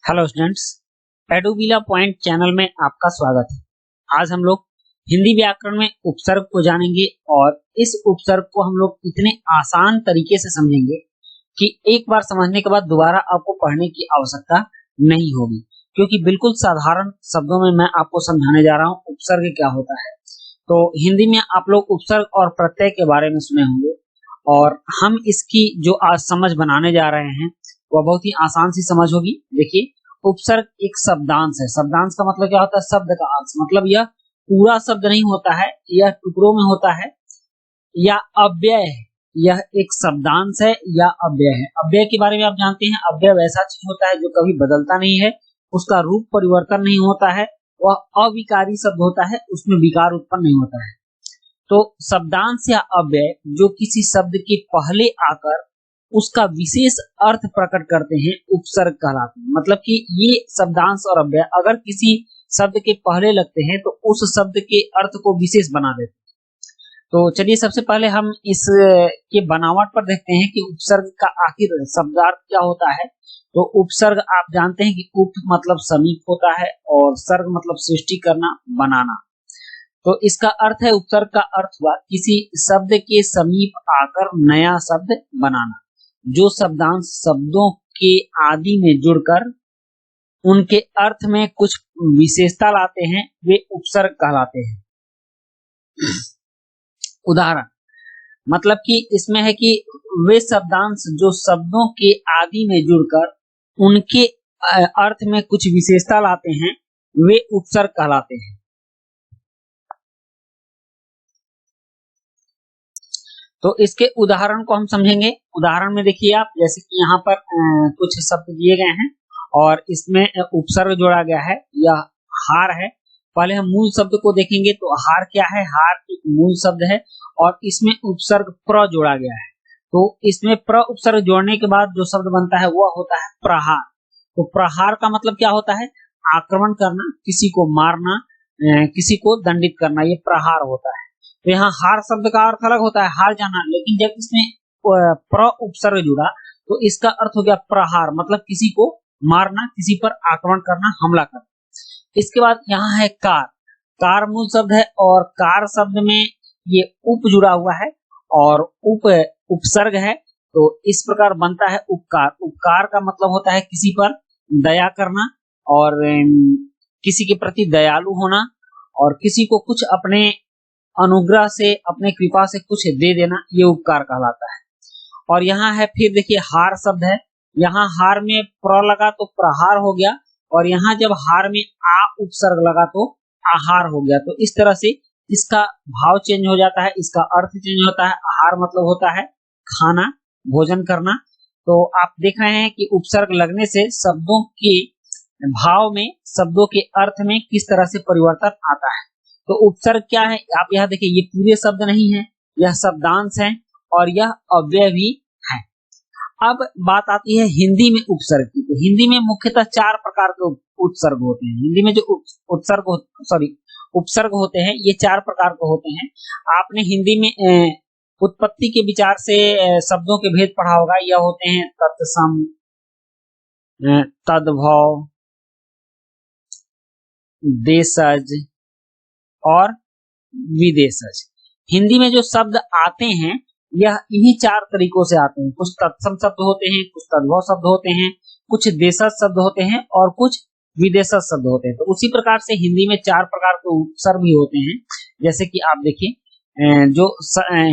Hello students, एडुविला point channel में आपका स्वागत है। आज हम लोग हिंदी व्याकरण में उपसर्ग को जानेंगे और इस उपसर्ग को हम लोग इतने आसान तरीके से समझेंगे कि एक बार समझने के बाद दोबारा आपको पढ़ने की आवश्यकता नहीं होगी, क्योंकि बिल्कुल साधारण शब्दों में मैं आपको समझाने जा रहा हूँ उपसर्ग क्या होता है। तो हिंदी में आप लोग उपसर्ग और प्रत्यय के बारे में सुने होंगे और हम इसकी जो आज समझ बनाने जा रहे हैं वह बहुत ही आसान सी समझ होगी। देखिए, उपसर्ग एक शब्दांश है। शब्दांश का मतलब क्या होता है? शब्द का अंश। मतलब यह पूरा शब्द नहीं होता है, यह टुकड़ों में होता है या अव्यय है। यह एक शब्दांश है या अव्यय है। अव्यय के बारे में आप जानते हैं, अव्यय वैसा चीज होता है जो कभी बदलता नहीं है, उसका रूप परिवर्तन नहीं होता है, वह अविकारी शब्द होता है, उसमें विकार उत्पन्न नहीं होता है। तो शब्दांश या अव्यय जो किसी शब्द के पहले आकर उसका विशेष अर्थ प्रकट करते हैं, उपसर्ग कहलाते हैं। मतलब कि ये शब्दांश और अव्यय अगर किसी शब्द के पहले लगते हैं तो उस शब्द के अर्थ को विशेष बना देते हैं। तो चलिए सबसे पहले हम इस के बनावट पर देखते हैं कि उपसर्ग का आखिर शब्दार्थ क्या होता है। तो उपसर्ग आप जानते हैं कि उप मतलब समीप होता है और सर्ग मतलब सृष्टि करना, बनाना। तो इसका अर्थ है, उपसर्ग का अर्थ हुआ किसी शब्द के समीप आकर नया शब्द बनाना। जो शब्दांश शब्दों के आदि में जुड़कर उनके अर्थ में कुछ विशेषता लाते हैं वे उपसर्ग कहलाते हैं। उदाहरण मतलब कि इसमें है कि वे शब्दांश जो शब्दों के आदि में जुड़कर उनके अर्थ में कुछ विशेषता लाते हैं वे उपसर्ग कहलाते हैं। तो इसके उदाहरण को हम समझेंगे। उदाहरण में देखिए आप, जैसे कि यहाँ पर कुछ शब्द दिए गए हैं और इसमें उपसर्ग जोड़ा गया है। यह हार है। पहले हम मूल शब्द को देखेंगे तो हार क्या है? हार एक मूल शब्द है और इसमें उपसर्ग प्र जोड़ा गया है। तो इसमें प्र उपसर्ग जोड़ने के बाद जो शब्द बनता है वह होता है प्रहार। तो प्रहार का मतलब क्या होता है? आक्रमण करना, किसी को मारना, किसी को दंडित करना, ये प्रहार होता है। तो यहाँ हार शब्द का अर्थ अलग होता है, हार जाना, लेकिन जब इसमें प्र उपसर्ग जुड़ा तो इसका अर्थ हो गया प्रहार, मतलब किसी को मारना, किसी पर आक्रमण करना, हमला करना। इसके बाद यहाँ है कार। कार मूल शब्द है और कार शब्द में ये उप जुड़ा हुआ है और उप उपसर्ग है। तो इस प्रकार बनता है उपकार। उपकार का मतलब होता है किसी पर दया करना और किसी के प्रति दयालु होना और किसी को कुछ अपने अनुग्रह से, अपने कृपा से कुछ दे देना, ये उपकार कहलाता है। और यहाँ है फिर देखिए हार शब्द है। यहाँ हार में प्र लगा तो प्रहार हो गया और यहाँ जब हार में आ उपसर्ग लगा तो आहार हो गया। तो इस तरह से इसका भाव चेंज हो जाता है, इसका अर्थ चेंज होता है। आहार मतलब होता है खाना, भोजन करना। तो आप देख रहे हैं कि उपसर्ग लगने से शब्दों के भाव में, शब्दों के अर्थ में किस तरह से परिवर्तन आता है। तो उपसर्ग क्या है? आप यहाँ देखिए, ये पूरे शब्द नहीं है, यह शब्दांश है और यह अव्यय भी है। अब बात आती है हिंदी में उपसर्ग की। तो हिंदी में मुख्यतः चार प्रकार के उपसर्ग होते हैं। हिंदी में जो उपसर्ग होते हैं ये चार प्रकार के होते हैं। आपने हिंदी में उत्पत्ति के विचार से शब्दों के भेद पढ़ा होगा। यह होते हैं तत्सम, तद्भव, देशज और विदेशज। हिंदी में जो शब्द आते हैं यह इन्हीं चार तरीकों से आते हैं। कुछ तत्सम शब्द होते हैं, कुछ तद्भव शब्द होते हैं, कुछ देशज शब्द होते हैं और कुछ विदेशज शब्द होते हैं। तो उसी प्रकार से हिंदी में चार प्रकार के उपसर्ग भी होते हैं। जैसे कि आप देखिए, जो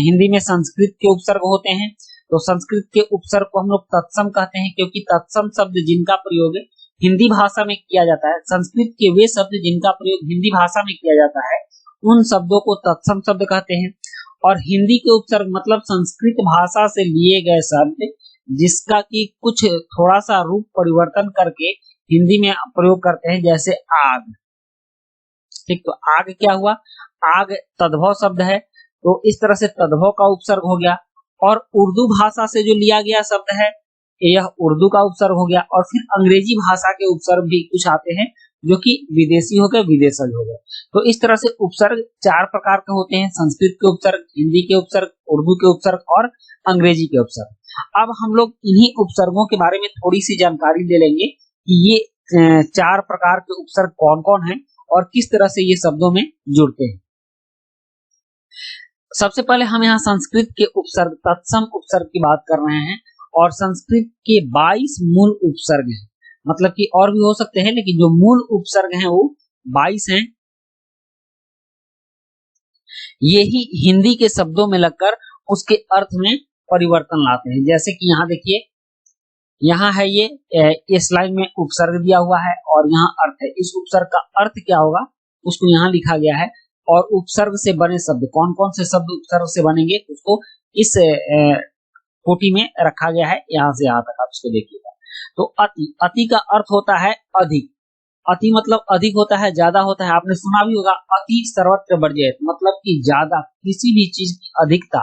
हिंदी में संस्कृत के उपसर्ग होते हैं, तो संस्कृत के उपसर्ग को हम लोग तत्सम कहते हैं, क्योंकि तत्सम शब्द जिनका प्रयोग हिंदी भाषा में किया जाता है, संस्कृत के वे शब्द जिनका प्रयोग हिंदी भाषा में किया जाता है, उन शब्दों को तत्सम शब्द कहते हैं। और हिंदी के उपसर्ग मतलब संस्कृत भाषा से लिए गए शब्द जिसका कि कुछ थोड़ा सा रूप परिवर्तन करके हिंदी में प्रयोग करते हैं, जैसे आग। ठीक, तो आग क्या हुआ? आग तद्भव शब्द है, तो इस तरह से तद्भव का उपसर्ग हो गया। और उर्दू भाषा से जो लिया गया शब्द है यह उर्दू का उपसर्ग हो गया। और फिर अंग्रेजी भाषा के उपसर्ग भी कुछ आते हैं जो कि विदेशी हो गए, विदेशज हो गए। तो इस तरह से उपसर्ग चार प्रकार के होते हैं: संस्कृत के उपसर्ग, हिंदी के उपसर्ग, उर्दू के उपसर्ग और अंग्रेजी के उपसर्ग। अब हम लोग इन्हीं उपसर्गों के बारे में थोड़ी सी जानकारी ले लेंगे कि ये चार प्रकार के उपसर्ग कौन कौन हैं और किस तरह से ये शब्दों में जुड़ते हैं। सबसे पहले हम यहाँ संस्कृत के उपसर्ग, तत्सम उपसर्ग की बात कर रहे हैं और संस्कृत के 22 मूल उपसर्ग हैं, मतलब कि और भी हो सकते हैं लेकिन जो मूल उपसर्ग हैं वो 22 हैं। यही हिंदी के शब्दों में लगकर उसके अर्थ में परिवर्तन लाते हैं। जैसे कि यहाँ देखिए, यहाँ है ये इस लाइन में उपसर्ग दिया हुआ है और यहाँ अर्थ है। इस उपसर्ग का अर्थ क्या होगा उसको यहाँ लिखा गया है और उपसर्ग से बने शब्द कौन कौन से शब्द उपसर्ग से बनेंगे उसको इस कोटि में रखा गया है, यहाँ से यहाँ तक आप इसको देखिएगा। तो अति, अति का अर्थ होता है अधिक। अति मतलब अधिक होता है, ज्यादा होता है। आपने सुना भी होगा अति सर्वत्र वर्जित, मतलब कि ज्यादा, किसी भी चीज की अधिकता,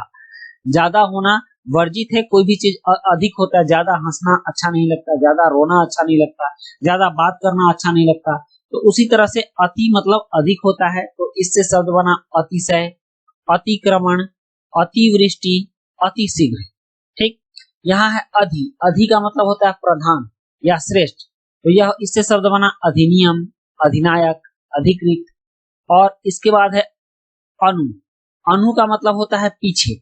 ज्यादा होना वर्जित है। कोई भी चीज अधिक होता है, ज्यादा हंसना अच्छा नहीं लगता, ज्यादा रोना अच्छा नहीं लगता, ज्यादा बात करना अच्छा नहीं लगता। तो उसी तरह से अति मतलब अधिक होता है, तो इससे शब्द बना अतिशय, अतिक्रमण, अतिवृष्टि, अतिशीघ्र। ठीक, यहाँ है अधि, अधि का मतलब होता है प्रधान या श्रेष्ठ, तो यह इससे शब्द बना अधिनियम, अधिनायक, अधिकृत। और इसके बाद है अनु, अनु का मतलब होता है पीछे,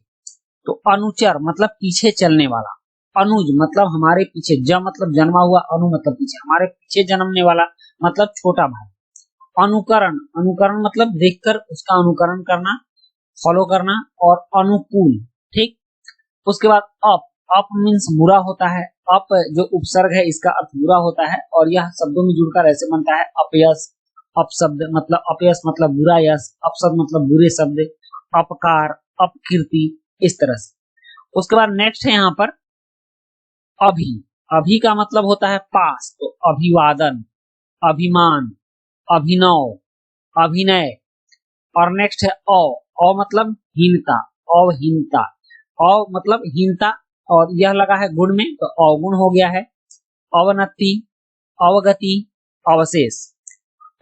तो अनुचर मतलब पीछे चलने वाला, अनुज मतलब हमारे पीछे, ज मतलब जन्मा हुआ, अनु मतलब पीछे, हमारे पीछे जन्मने वाला मतलब छोटा भाई। अनुकरण, अनुकरण मतलब देखकर उसका अनुकरण करना, फॉलो करना। और अनुकूल, ठीक। उसके बाद अप, अप मीन्स बुरा होता है। अप जो उपसर्ग है इसका अर्थ बुरा होता है और यह शब्दों में जुड़कर ऐसे बनता है अपयश, अपशब्द मतलब अपयश मतलब बुरा यश, अपशब्द मतलब बुरे शब्द, अपकार, अपकीर्ति, इस तरह से। उसके बाद नेक्स्ट है यहाँ पर अभी, अभी का मतलब होता है पास, तो अभिवादन, अभिमान, अभिनव, अभिनय। और नेक्स्ट है अ मतलब हीनता, अहीनता, अ मतलब हीनता और यह लगा है गुण में, तो अवगुण हो गया है। अवनति, अवगति, अवशेष।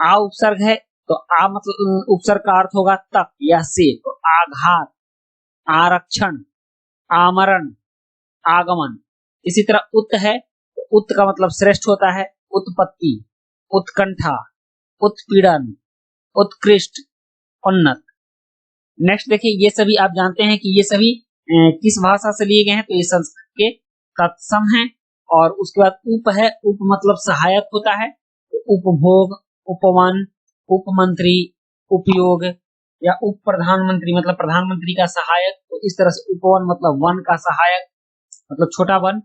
आ उपसर्ग है, तो आ मतलब उपसर्ग का अर्थ होगा तक या से, तो आघात, आरक्षण, आमरण, आगमन। इसी तरह उत है, तो उत का मतलब श्रेष्ठ होता है, उत्पत्ति, उत्कंठा, उत्पीड़न, उत्कृष्ट, उन्नत। नेक्स्ट देखिए, ये सभी आप जानते हैं कि ये सभी किस भाषा से लिए गए हैं, तो ये संस्कृत के तत्सम है। और उसके बाद उप है, उप मतलब सहायक होता है, तो उपभोग, उपवन, उपमंत्री, उपयोग या उप प्रधानमंत्री मतलब प्रधानमंत्री का सहायक। तो इस तरह से उपवन मतलब वन का सहायक मतलब छोटा वन,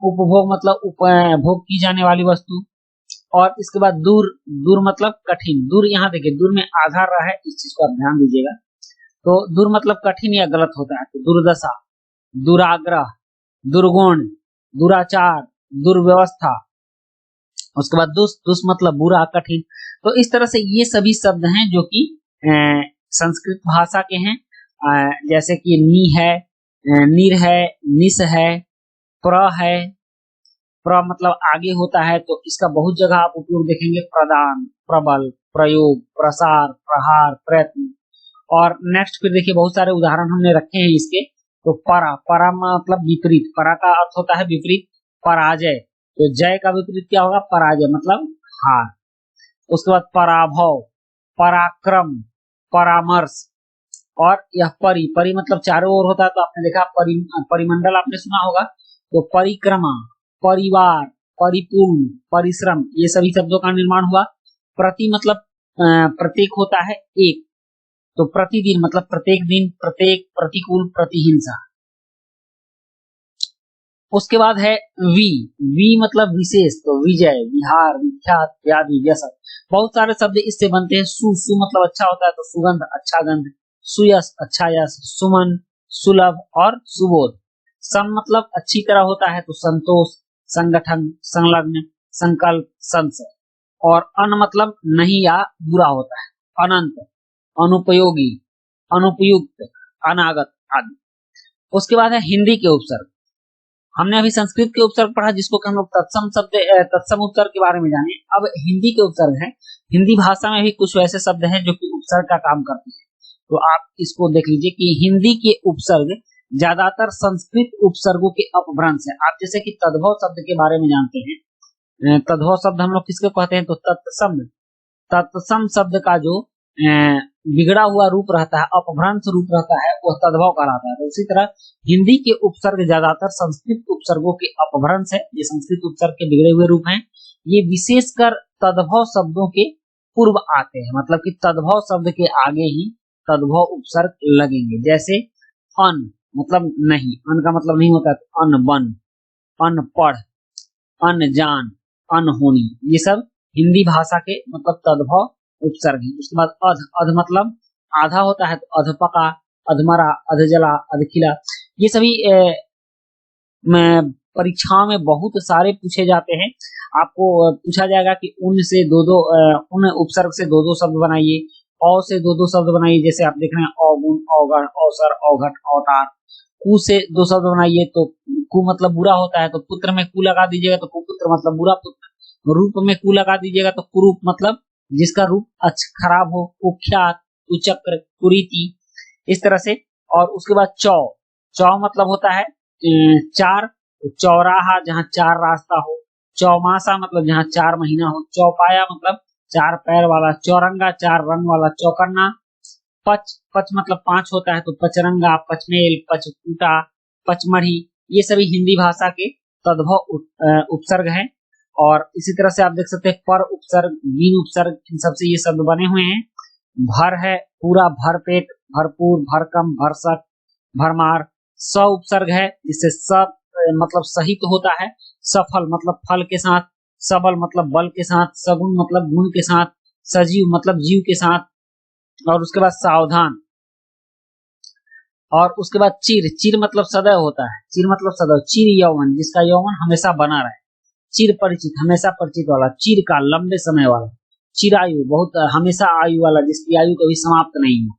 उपभोग मतलब उपभोग की जाने वाली वस्तु। और इसके बाद दूर, दूर मतलब कठिन। दूर यहाँ देखिए, दूर में आधार रहा है, इस चीज को आप ध्यान दीजिएगा। तो दूर मतलब कठिन या गलत होता है, तो दुर्दशा, दुराग्रह, दुर्गुण, दुराचार, दुर्व्यवस्था। उसके बाद दुष्ट, दुष्ट मतलब बुरा, कठिन। तो इस तरह से ये सभी शब्द हैं जो कि संस्कृत भाषा के हैं। जैसे कि नी है, निर है, निस है, प्र है। प्र मतलब आगे होता है, तो इसका बहुत जगह आप उपयोग देखेंगे, प्रदान, प्रबल, प्रयोग, प्रसार, प्रहार, प्रयत्न। और नेक्स्ट फिर देखिए, बहुत सारे उदाहरण हमने रखे हैं इसके। तो परा, परा मतलब विपरीत, परा का अर्थ होता है विपरीत। पराजय, तो जय का विपरीत क्या होगा, पराजय मतलब हार। उसके बाद पराभव, पराक्रम, परामर्श। और यह परि, परि मतलब चारों ओर होता है, तो आपने देखा परिमंडल आपने सुना होगा। तो परिक्रमा, परिवार, परिपूर्ण, परिश्रम, ये सभी शब्दों का निर्माण हुआ। प्रति मतलब प्रत्येक होता है एक, तो प्रतिदिन मतलब प्रत्येक दिन, प्रत्येक, प्रतिकूल, प्रतिहिंसा। उसके बाद है वी, वी मतलब विशेष, तो विजय, विहार, विख्यात, व्याधि, व्यसन। बहुत सारे शब्द इससे बनते हैं। सु, सु मतलब अच्छा होता है, तो सुगंध, अच्छा गंध, सुयश, अच्छा यश, सुमन, सुलभ और सुबोध। सम मतलब अच्छी तरह होता है, तो संतोष, संगठन, संलग्न, संकल्प, संशय। और अन मतलब नहीं या बुरा होता है, अनंत, अनुपयोगी, अनुपयुक्त, अनागत आदि। उसके बाद है हिंदी के उपसर्ग। हमने अभी संस्कृत के उपसर्ग पढ़ा जिसको हम लोग तत्सम शब्द, तत्सम उपसर्ग के बारे में जाने। अब हिंदी के उपसर्ग हैं। हिंदी भाषा में भी कुछ वैसे शब्द हैं जो कि उपसर्ग का काम करते हैं, तो आप इसको देख लीजिए कि हिंदी के उपसर्ग ज्यादातर संस्कृत उपसर्गों के अपभ्रंश है। आप जैसे कि तद्भव शब्द के बारे में जानते हैं, तद्भव शब्द हम लोग किसको कहते हैं, तो तत्सम, तत्सम शब्द का जो बिगड़ा हुआ रूप रहता है, अपभ्रंश रूप रहता है, वह तद्भव कहलाता है। तो उसी तरह हिंदी के उपसर्ग ज्यादातर संस्कृत उपसर्गों के अपभ्रंश है। ये संस्कृत उपसर्ग के बिगड़े हुए रूप हैं। ये विशेषकर तद्भव शब्दों के पूर्व आते हैं, मतलब कि तद्भव शब्द के आगे ही तद्भव उपसर्ग लगेंगे। जैसे अन मतलब नहीं, अन का मतलब नहीं होता है, अनबन, अनपढ़, अनजान, अनहोनी, ये सब हिंदी भाषा के मतलब तद्भव उपसर्ग है। उसके बाद अध, अध मतलब आधा होता है, तो अधपका, अधमरा, अधजला, अधखिला, ये सभी परीक्षाओं में बहुत सारे पूछे जाते हैं। आपको पूछा जाएगा कि उन से दो उन उपसर्ग से दो शब्द बनाइए, औ से दो शब्द बनाइए, जैसे आप देख रहे हैं औगुण, औगण, औसर, औघट, औतार। कु से दो शब्द बनाइए, तो कु मतलब बुरा होता है, तो पुत्र में कु लगा दीजिएगा तो कुपुत्र मतलब बुरा पुत्र। रूप में कु लगा दीजिएगा तो कुरूप मतलब जिसका रूप खराब हो, कुख्यात, कुचक्र, कुरीति, इस तरह से। और उसके बाद चौ, चौ मतलब होता है चार, चौराहा जहाँ चार रास्ता हो, चौमासा मतलब जहाँ 4 महीना हो, चौपाया मतलब 4 पैर वाला, चौरंगा 4 रंग वाला, चौकन्ना, पच, पच मतलब 5 होता है, तो पचरंगा, पचमेल, पचकूटा, पचमढ़ी, ये सभी हिंदी भाषा के तद्भव उपसर्ग हैं। और इसी तरह से आप देख सकते हैं पर उपसर्ग, मीन उपसर्ग, इन सबसे ये शब्द बने हुए हैं। भर है पूरा, भरपेट, भरपूर, भरकम, भरसक, भरमार। स उपसर्ग है, जिससे सब मतलब सहित होता है। सफल मतलब फल के साथ, सबल मतलब बल के साथ, सगुण मतलब गुण के साथ, सजीव मतलब जीव के साथ। और उसके बाद सावधान, और उसके बाद चिर, चिर मतलब सदैव होता है, चिर मतलब सदैव, चिर यौवन जिसका यौवन हमेशा बना रहे, चिर परिचित हमेशा परिचित वाला, चिर का लंबे समय वाला, चिरायु बहुत हमेशा आयु वाला जिसकी आयु कभी समाप्त नहीं हो।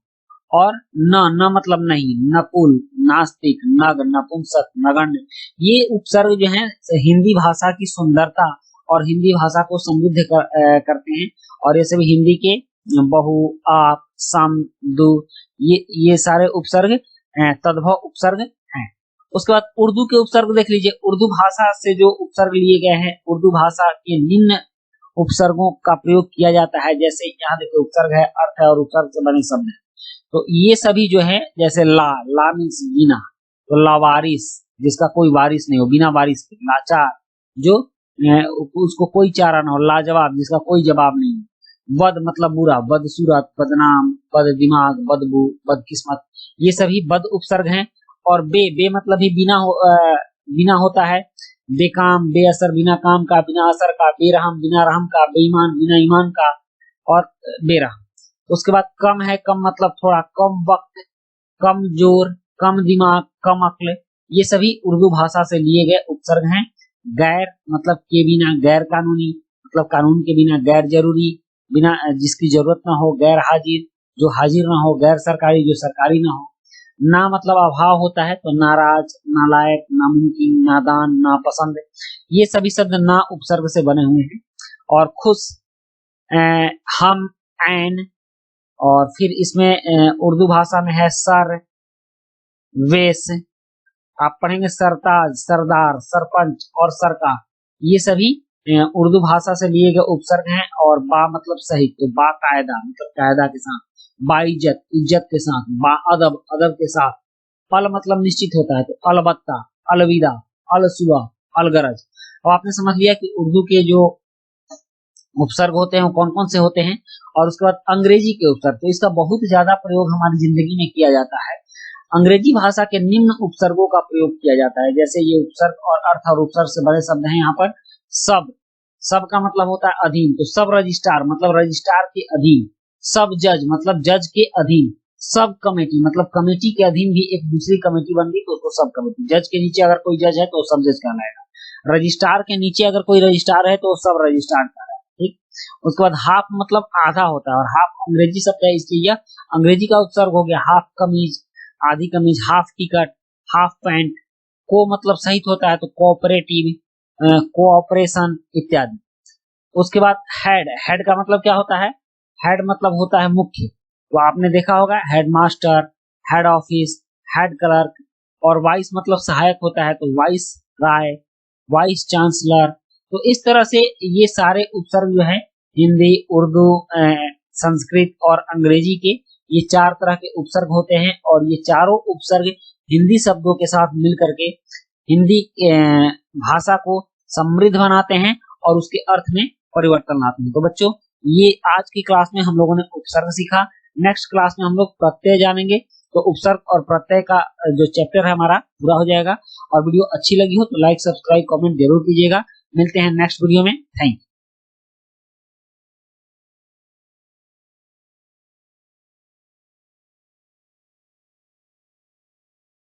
और न मतलब नहीं, नकुल, नास्तिक, नग, नपुंसक, नगण्य, ये उपसर्ग जो हैं हिंदी भाषा की सुंदरता और हिंदी भाषा को समृद्ध करते हैं। और ये सभी हिंदी के बहु, आप, सम, दु, ये सारे उपसर्ग तद्भव उपसर्ग हैं। उसके बाद उर्दू के उपसर्ग देख लीजिए। उर्दू भाषा से जो उपसर्ग लिए गए हैं, उर्दू भाषा के निम्न उपसर्गों का प्रयोग किया जाता है। जैसे यहाँ देखिए उपसर्ग है, अर्थ है और उपसर्ग से बने शब्द है। तो ये सभी जो है, जैसे ला, ला मीन्स बिना, तो लावारिस जिसका कोई वारिस नहीं हो, बिना वारिस के। लाचार जो उसको कोई चारा ना हो। लाजवाब जिसका कोई जवाब नहीं हो। बद मतलब बुरा, बदसूरत, बदनाम, बद दिमाग, बदबू, बदकिस्मत, ये सभी बद उपसर्ग हैं। और बे मतलब भी बिना होता है। बेकाम, बेअसर, बिना काम का, बिना असर का, बेरहम, बिना रहम का, बेईमान, बिना ईमान का, और बेरहम। उसके बाद कम है, कम मतलब थोड़ा, कम वक्त, कम जोर, कम दिमाग, कम अक्ल, ये सभी उर्दू भाषा से लिए गए उपसर्ग हैं। गैर मतलब के बिना, गैर कानूनी मतलब कानून के बिना, गैर जरूरी बिना जिसकी जरूरत ना हो, गैर हाजिर जो हाजिर ना हो, गैर सरकारी जो सरकारी ना हो। ना मतलब अभाव होता है, तो नाराज, नालायक, नामुमकिन, नादान, नापसंद, ये सभी शब्द ना उपसर्ग से बने हुए हैं। और खुश, हम, ऐन, और फिर इसमें उर्दू भाषा में है सर, वेश, आप पढ़ेंगे सरताज, सरदार, सरपंच और सरकार, ये सभी उर्दू भाषा से लिए गए उपसर्ग हैं। और बा मतलब सही, तो बा कायदा मतलब कायदा के साथ, बाइज्जत इज्जत के साथ, बा अदब अदब के साथ। अल मतलब निश्चित होता है, तो अलबत्ता, अलविदा, अलसुआ, अलगरज। और आपने समझ लिया कि उर्दू के जो उपसर्ग होते हैं वो कौन कौन से होते हैं। और उसके बाद अंग्रेजी के उपसर्ग, तो इसका बहुत ज्यादा प्रयोग हमारी जिंदगी में किया जाता है। अंग्रेजी भाषा के निम्न उपसर्गों का प्रयोग किया जाता है। जैसे ये उपसर्ग और अर्थ और उपसर्ग से बड़े शब्द हैं यहाँ पर। सब, सब का मतलब होता है अधीन, तो सब रजिस्ट्रार मतलब रजिस्ट्रार के अधीन। सब जज मतलब जज के अधीन। सब कमेटी मतलब कमेटी के अधीन भी एक दूसरी कमेटी बन गई तो उसको सब कमेटी। जज के नीचे अगर कोई जज है तो सब जज कहलाएगा। रजिस्ट्रार के नीचे अगर कोई रजिस्ट्रार है तो सब रजिस्ट्रार कहलाएगा। ठीक, उसके बाद हाफ मतलब आधा होता है, और हाफ अंग्रेजी शब्द है, इसलिए यह अंग्रेजी का उपसर्ग हो गया। हाफ कमीज, आधी कमीज, हाफ टिकट, हाफ पैंट। को मतलब सहित होता है, तो कोऑपरेटिव, कोऑपरेशन इत्यादि। उसके बाद हेड, हेड का मतलब क्या होता है, हेड मतलब होता है मुख्य, तो आपने देखा होगा headmaster, head office, head clerk. और वाइस मतलब सहायक होता है, तो वाइस राय, वाइस चांसलर, तो इस तरह से ये सारे उपसर्ग जो है हिंदी, उर्दू, संस्कृत और अंग्रेजी के ये 4 तरह के उपसर्ग होते हैं और ये चारों उपसर्ग हिंदी शब्दों के साथ मिल करके हिंदी भाषा को समृद्ध बनाते हैं और उसके अर्थ में परिवर्तन लाते हैं। तो बच्चों, ये आज की क्लास में हम लोगों ने उपसर्ग सीखा। नेक्स्ट क्लास में हम लोग प्रत्यय जानेंगे। तो उपसर्ग और प्रत्यय का जो चैप्टर है हमारा पूरा हो जाएगा। और वीडियो अच्छी लगी हो तो लाइक, सब्सक्राइब, कमेंट जरूर कीजिएगा। मिलते हैं नेक्स्ट वीडियो में। Thank you.